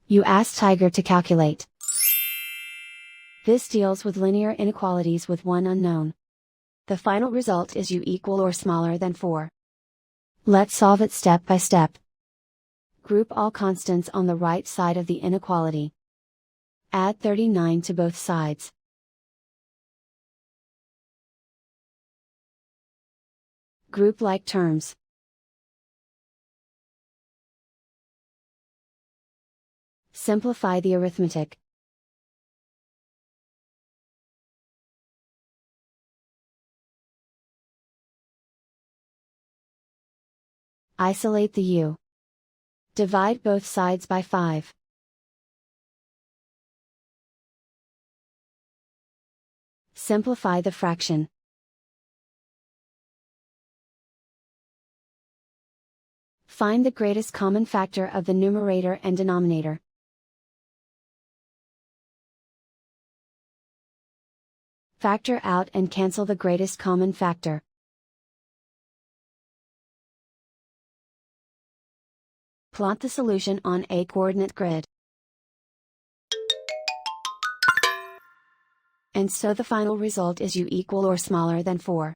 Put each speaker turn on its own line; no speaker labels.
You ask Tiger to calculate. This deals with linear inequalities with one unknown. The final result is u equal or smaller than 4. Let's solve it step by step. Group all constants on the right side of the inequality. Add 39 to both sides. Group like terms. Simplify the arithmetic. Isolate the u. Divide both sides by 5. Simplify the fraction. Find the greatest common factor of the numerator and denominator. Factor out and cancel the greatest common factor. Plot the solution on a coordinate grid. And so the final result is u equal or smaller than 4.